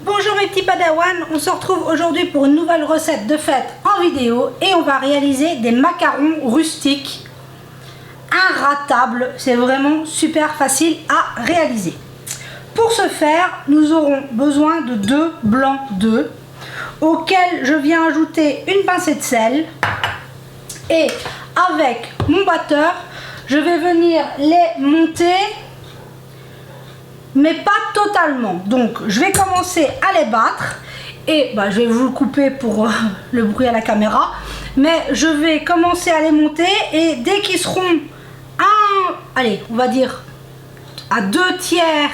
Bonjour mes petits padawans, on se retrouve aujourd'hui pour une nouvelle recette de fête en vidéo et on va réaliser des macarons rustiques inratables. C'est vraiment super facile à réaliser. Pour ce faire, nous aurons besoin de 2 blancs d'œufs auxquels je viens ajouter une pincée de sel et avec mon batteur, je vais venir les monter mais pas totalement. Donc je vais commencer à les battre et je vais vous le couper pour le bruit à la caméra, mais je vais commencer à les monter et dès qu'ils seront allez, on va dire à 2 tiers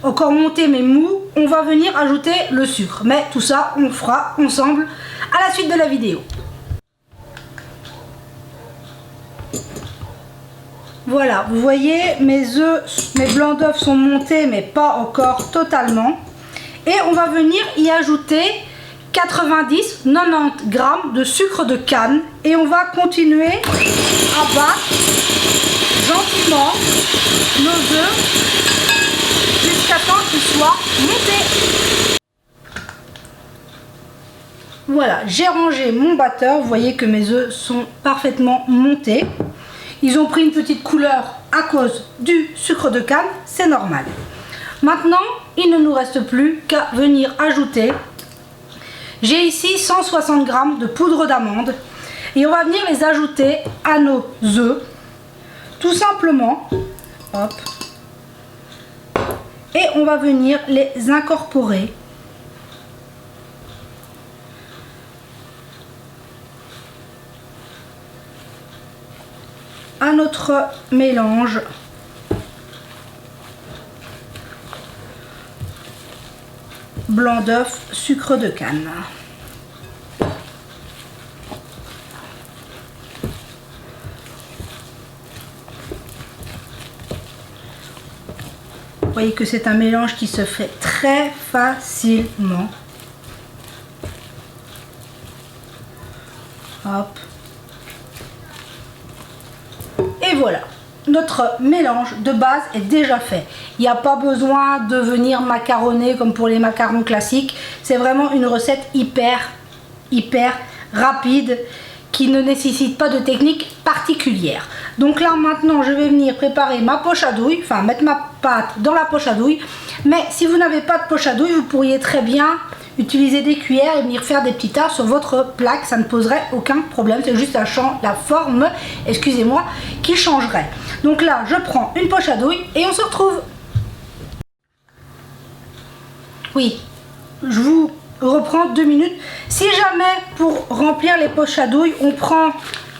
encore montés mais mous, on va venir ajouter le sucre, mais tout ça on fera ensemble à la suite de la vidéo. Voilà, vous voyez, mes blancs d'œufs sont montés mais pas encore totalement. Et on va venir y ajouter 90-90 grammes de sucre de canne. Et on va continuer à battre gentiment nos œufs jusqu'à temps qu'ils soient montés. Voilà, j'ai rangé mon batteur. Vous voyez que mes œufs sont parfaitement montés. Ils ont pris une petite couleur à cause du sucre de canne, c'est normal. Maintenant, il ne nous reste plus qu'à venir ajouter. J'ai ici 160 grammes de poudre d'amande et on va venir les ajouter à nos œufs, tout simplement. Hop. Et on va venir les incorporer. À notre mélange blanc d'œuf, sucre de canne. Vous voyez que c'est un mélange qui se fait très facilement. Hop. Et voilà, notre mélange de base est déjà fait. Il n'y a pas besoin de venir macaronner comme pour les macarons classiques. C'est vraiment une recette hyper rapide qui ne nécessite pas de technique particulière. Donc là maintenant je vais venir préparer ma poche à douille, enfin mettre ma pâte dans la poche à douille. Mais si vous n'avez pas de poche à douille, vous pourriez très bien utiliser des cuillères et venir faire des petits tas sur votre plaque, ça ne poserait aucun problème, c'est juste la forme, excusez-moi, qui changerait. Donc là, je prends une poche à douille et on se retrouve. Oui, je vous reprends 2 minutes. Si jamais pour remplir les poches à douille, on prend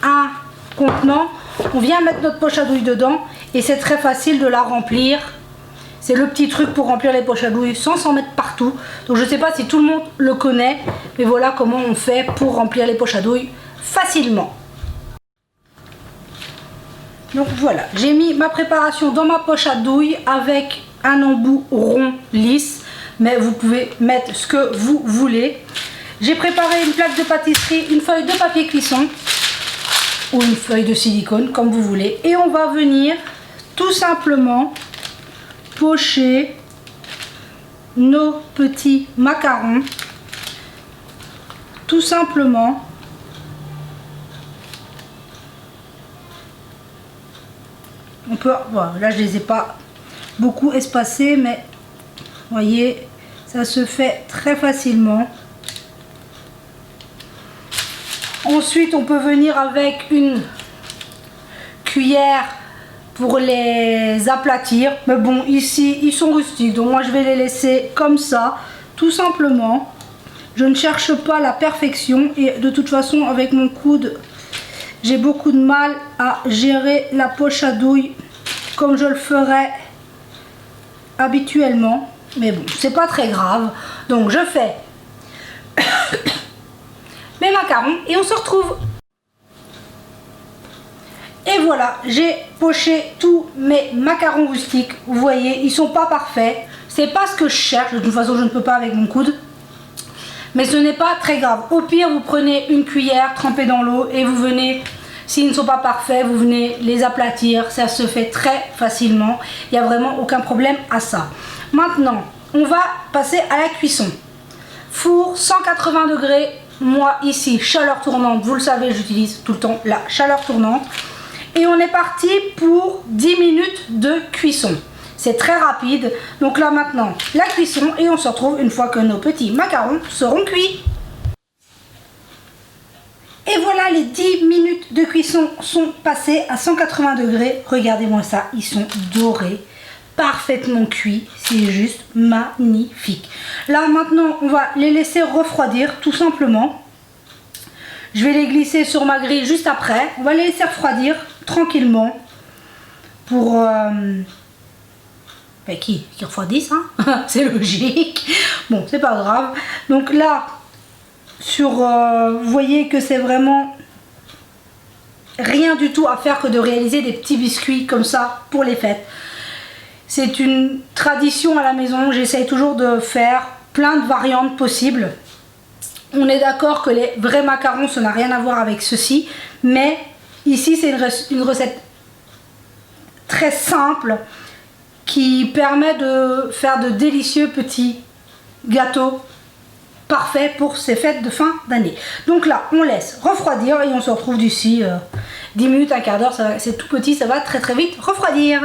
un contenant, on vient mettre notre poche à douille dedans et c'est très facile de la remplir. C'est le petit truc pour remplir les poches à douille sans s'en mettre partout. Donc je ne sais pas si tout le monde le connaît, mais voilà comment on fait pour remplir les poches à douille facilement. Donc voilà, j'ai mis ma préparation dans ma poche à douille avec un embout rond lisse, mais vous pouvez mettre ce que vous voulez. J'ai préparé une plaque de pâtisserie, une feuille de papier cuisson ou une feuille de silicone comme vous voulez. Et on va venir tout simplement pocher nos petits macarons tout simplement. On peut, voilà, là je les ai pas beaucoup espacés, mais voyez, ça se fait très facilement. Ensuite on peut venir avec une cuillère pour les aplatir, mais bon, ici ils sont rustiques, donc moi je vais les laisser comme ça, tout simplement. Je ne cherche pas la perfection et de toute façon avec mon coude j'ai beaucoup de mal à gérer la poche à douille comme je le ferais habituellement, mais bon, c'est pas très grave. Donc je fais mes macarons et on se retrouve. Et voilà, j'ai poché tous mes macarons rustiques. Vous voyez, ils sont pas parfaits. C'est pas ce que je cherche. De toute façon, je ne peux pas avec mon coude. Mais ce n'est pas très grave. Au pire, vous prenez une cuillère trempée dans l'eau et vous venez S'ils ne sont pas parfaits, vous venez les aplatir, ça se fait très facilement. Il n'y a vraiment aucun problème à ça. Maintenant, on va passer à la cuisson. Four 180 degrés. Moi ici, chaleur tournante, vous le savez, j'utilise tout le temps la chaleur tournante. Et on est parti pour 10 minutes de cuisson. C'est très rapide. Donc là maintenant, la cuisson et on se retrouve une fois que nos petits macarons seront cuits. Et voilà, les 10 minutes de cuisson sont passées à 180 degrés. Regardez-moi ça, ils sont dorés, parfaitement cuits. C'est juste magnifique. Là maintenant, on va les laisser refroidir tout simplement. Je vais les glisser sur ma grille juste après. On va les laisser refroidir tranquillement pour qui refroidissent, hein. C'est logique. Bon, c'est pas grave. Donc là, vous voyez que c'est vraiment rien du tout à faire que de réaliser des petits biscuits comme ça pour les fêtes. C'est une tradition à la maison. J'essaye toujours de faire plein de variantes possibles. On est d'accord que les vrais macarons, ça n'a rien à voir avec ceci. Mais ici, c'est une recette très simple qui permet de faire de délicieux petits gâteaux parfaits pour ces fêtes de fin d'année. Donc là, on laisse refroidir et on se retrouve d'ici 10 minutes, un quart d'heure. C'est tout petit, ça va très très vite refroidir.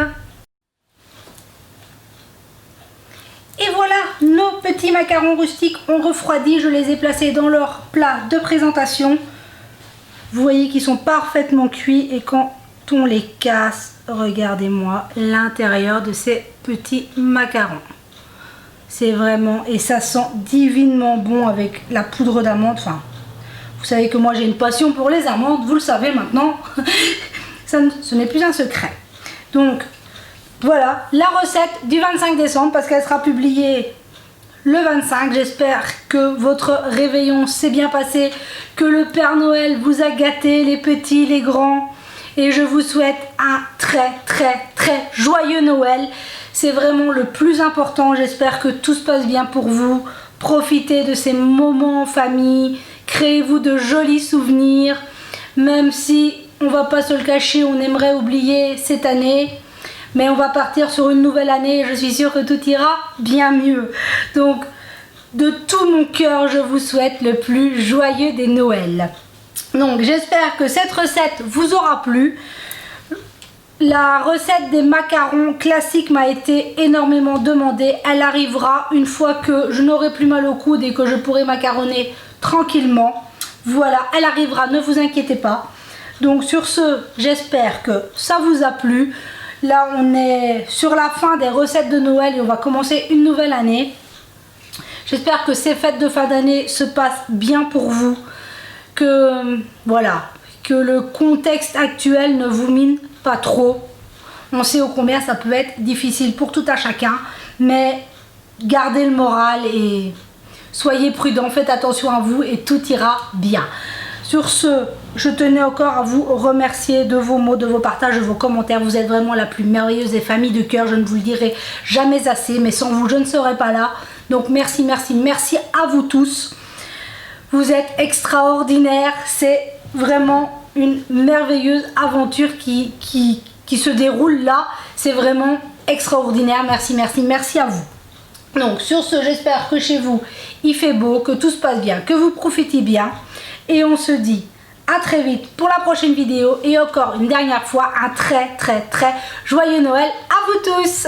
Et voilà, nos petits macarons rustiques ont refroidi. Je les ai placés dans leur plat de présentation. Vous voyez qu'ils sont parfaitement cuits et quand on les casse, regardez-moi l'intérieur de ces petits macarons. C'est vraiment, et ça sent divinement bon avec la poudre d'amande. Enfin, vous savez que moi j'ai une passion pour les amandes, vous le savez maintenant. Ce n'est plus un secret. Donc voilà la recette du 25 décembre parce qu'elle sera publiée le 25. J'espère que votre réveillon s'est bien passé, que le Père Noël vous a gâté, les petits, les grands. Et je vous souhaite un très très très joyeux Noël. C'est vraiment le plus important. J'espère que tout se passe bien pour vous. Profitez de ces moments en famille. Créez-vous de jolis souvenirs. Même si, on va pas se le cacher, on aimerait oublier cette année. Mais on va partir sur une nouvelle année et je suis sûre que tout ira bien mieux. Donc, de tout mon cœur, je vous souhaite le plus joyeux des Noëls. Donc, j'espère que cette recette vous aura plu. La recette des macarons classiques m'a été énormément demandée. Elle arrivera une fois que je n'aurai plus mal au coude et que je pourrai macaronner tranquillement. Voilà, elle arrivera, ne vous inquiétez pas. Donc, sur ce, j'espère que ça vous a plu. Là, on est sur la fin des recettes de Noël et on va commencer une nouvelle année. J'espère que ces fêtes de fin d'année se passent bien pour vous. Que, voilà, que le contexte actuel ne vous mine pas trop. On sait ô combien ça peut être difficile pour tout à chacun. Mais gardez le moral et soyez prudents. Faites attention à vous et tout ira bien. Sur ce, je tenais encore à vous remercier de vos mots, de vos partages, de vos commentaires. Vous êtes vraiment la plus merveilleuse des familles de cœur. Je ne vous le dirai jamais assez, mais sans vous, je ne serais pas là. Donc merci, merci, merci à vous tous. Vous êtes extraordinaires. C'est vraiment une merveilleuse aventure qui se déroule là. C'est vraiment extraordinaire. Merci, merci, merci à vous. Donc sur ce, j'espère que chez vous, il fait beau, que tout se passe bien, que vous profitez bien. Et on se dit à très vite pour la prochaine vidéo. Et encore une dernière fois, un très très très joyeux Noël à vous tous!